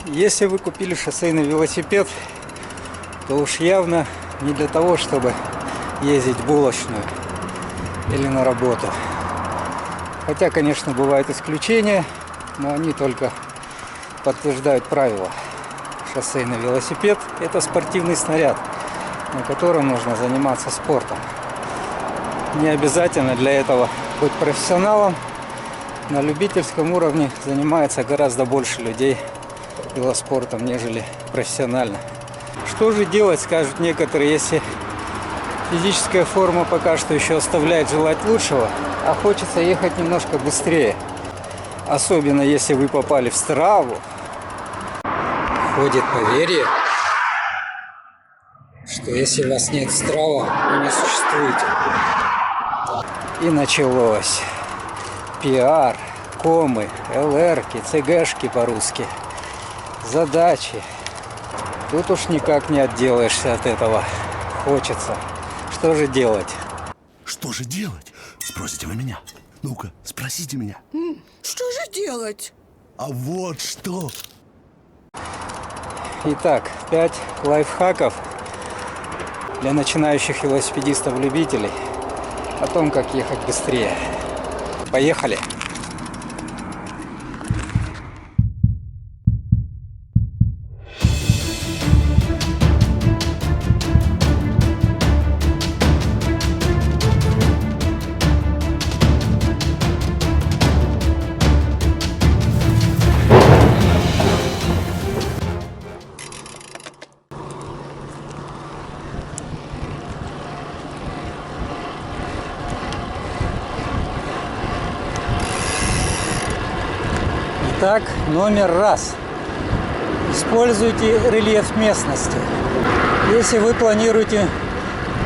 Если вы купили шоссейный велосипед, то уж явно не для того, чтобы ездить в булочную или на работу. Хотя, конечно, бывают исключения, но они только подтверждают правила. Шоссейный велосипед – это спортивный снаряд, на котором нужно заниматься спортом. Не обязательно для этого быть профессионалом. На любительском уровне занимается гораздо больше людей велоспортом, нежели профессионально. Что же делать, скажут некоторые, если физическая форма пока что еще оставляет желать лучшего, а хочется ехать немножко быстрее. Особенно если вы попали в Страву. Ходит поверье, что если у вас нет Страва, вы не существуете. И началось. Пиар, комы, ЛРки, ЦГшки по-русски. Задачи. Тут уж никак не отделаешься от этого. Хочется. Что же делать? Что же делать? Спросите вы меня. Ну-ка, спросите меня. Что же делать? А вот что. Итак, 5 лайфхаков для начинающих велосипедистов-любителей о том, как ехать быстрее. Поехали! Итак, номер раз. Используйте рельеф местности. Если вы планируете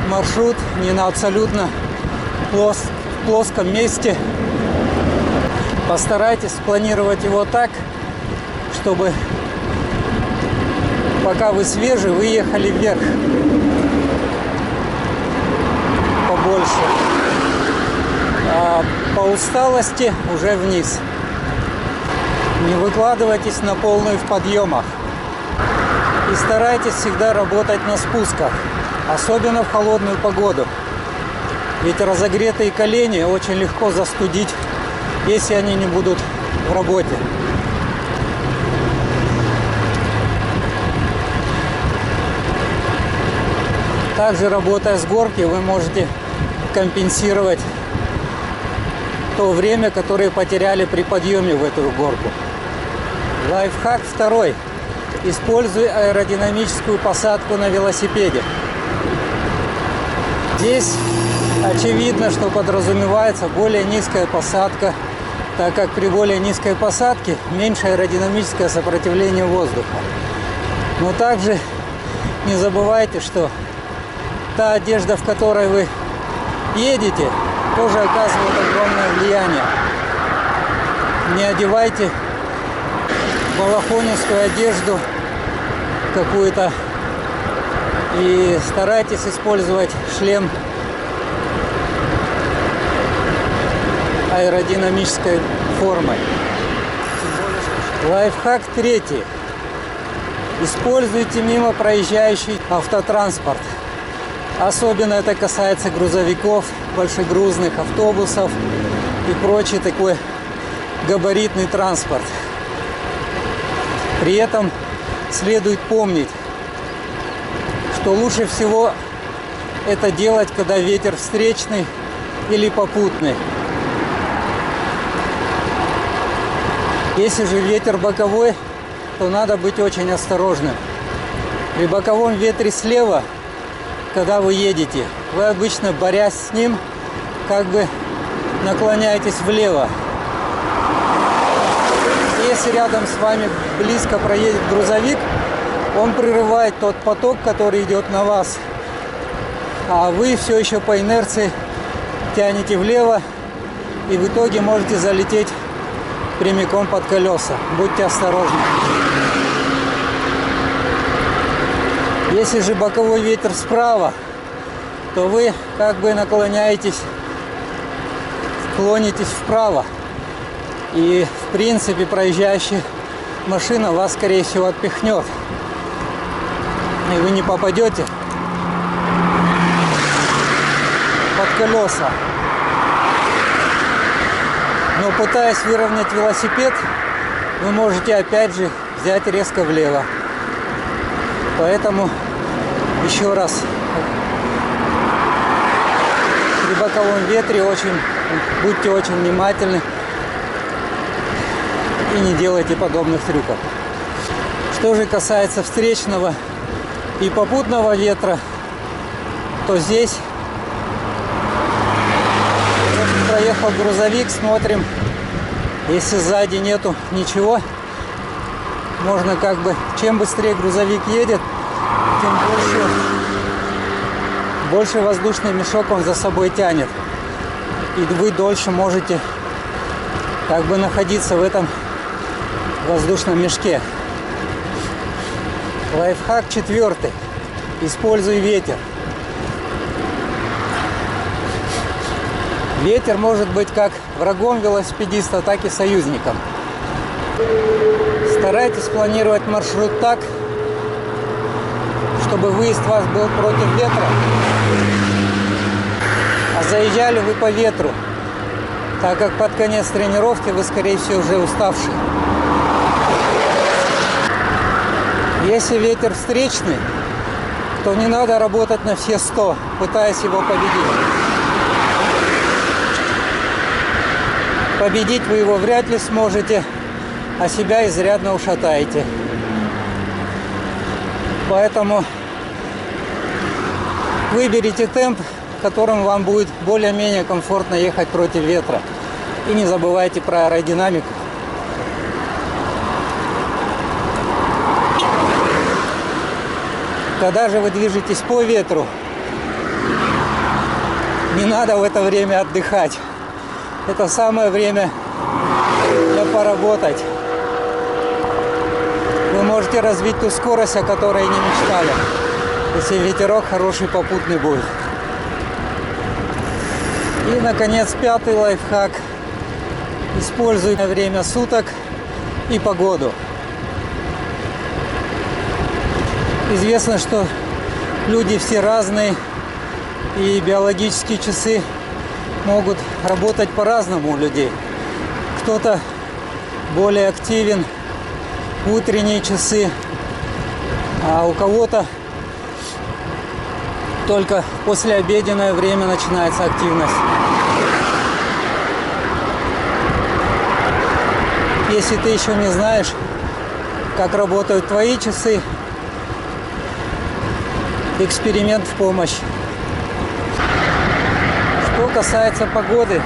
маршрут не на абсолютно плоском месте, постарайтесь спланировать его так, чтобы пока вы свежий, вы ехали вверх побольше, а по усталости уже вниз. Не выкладывайтесь на полную в подъемах. И старайтесь всегда работать на спусках, особенно в холодную погоду. Ведь разогретые колени очень легко застудить, если они не будут в работе. Также, работая с горки, вы можете компенсировать то время, которое потеряли при подъеме в эту горку. Лайфхак второй. Используй аэродинамическую посадку на велосипеде. Здесь очевидно, что подразумевается более низкая посадка, так как при более низкой посадке меньше аэродинамическое сопротивление воздуха. Но также не забывайте, что та одежда, в которой вы едете, тоже оказывает огромное влияние. Не одевайте балахонистую одежду какую-то и старайтесь использовать шлем аэродинамической формы. Лайфхак третий. Используйте мимо проезжающий автотранспорт. Особенно это касается грузовиков, большегрузных автобусов и прочий такой габаритный транспорт. При этом следует помнить, что лучше всего это делать, когда ветер встречный или попутный. Если же ветер боковой, то надо быть очень осторожным. При боковом ветре слева, когда вы едете, вы обычно, борясь с ним, как бы наклоняетесь влево. Если рядом с вами близко проедет грузовик, он прерывает тот поток, который идет на вас, а вы все еще по инерции тянете влево и в итоге можете залететь прямиком под колеса. Будьте осторожны. Если же боковой ветер справа, то вы как бы наклоняетесь, клонитесь вправо. И в принципе проезжающий машина вас, скорее всего, отпихнет. И вы не попадете под колеса. Но пытаясь выровнять велосипед, вы можете опять же взять резко влево. Поэтому еще раз, при боковом ветре будьте очень внимательны и не делайте подобных трюков. Что же касается встречного и попутного ветра, то здесь проехал грузовик, смотрим, если сзади нету ничего, можно как бы, чем быстрее грузовик едет, тем больше воздушный мешок он за собой тянет. И вы дольше можете как бы находиться в этом воздушном мешке. Лайфхак 4. Используй ветер. Ветер может быть как врагом велосипедиста, так и союзником. Старайтесь планировать маршрут так, чтобы выезд ваш был против ветра, а заезжали вы по ветру, так как под конец тренировки вы, скорее всего, уже уставший. Если ветер встречный, то не надо работать на все 100, пытаясь его победить. Победить вы его вряд ли сможете, а себя изрядно ушатаете. Поэтому выберите темп, которым вам будет более-менее комфортно ехать против ветра. И не забывайте про аэродинамику. Когда же вы движетесь по ветру, не надо в это время отдыхать. Это самое время для поработать. Вы можете развить ту скорость, о которой не мечтали, если ветерок хороший попутный будет. И, наконец, 5-й лайфхак. Используй время суток и погоду. Известно, что люди все разные, и биологические часы могут работать по-разному у людей. Кто-то более активен в утренние часы, а у кого-то только послеобеденное время начинается активность. Если ты еще не знаешь, как работают твои часы, эксперимент в помощь. Что касается погоды,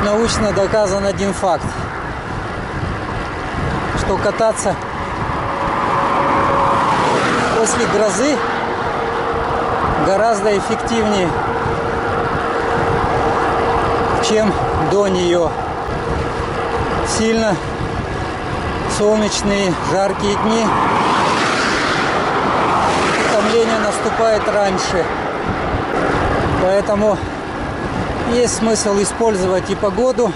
научно доказан один факт, что кататься после грозы гораздо эффективнее, чем до нее. Сильно солнечные, жаркие дни утомление наступает раньше. Поэтому есть смысл использовать и погоду,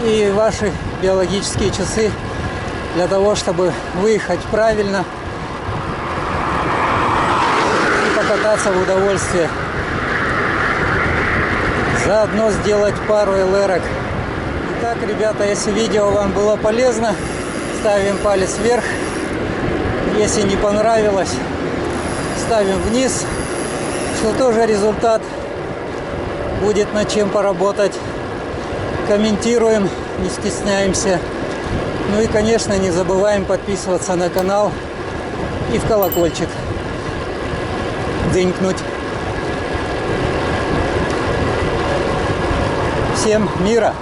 и ваши биологические часы для того, чтобы выехать правильно и покататься в удовольствие. Заодно сделать пару ЛРок. Итак, ребята, если видео вам было полезно, ставим палец вверх. Если не понравилось, ставим вниз, что тоже результат, будет над чем поработать. Комментируем, не стесняемся. Ну и, конечно, не забываем подписываться на канал и в колокольчик дзынькнуть. Всем мира!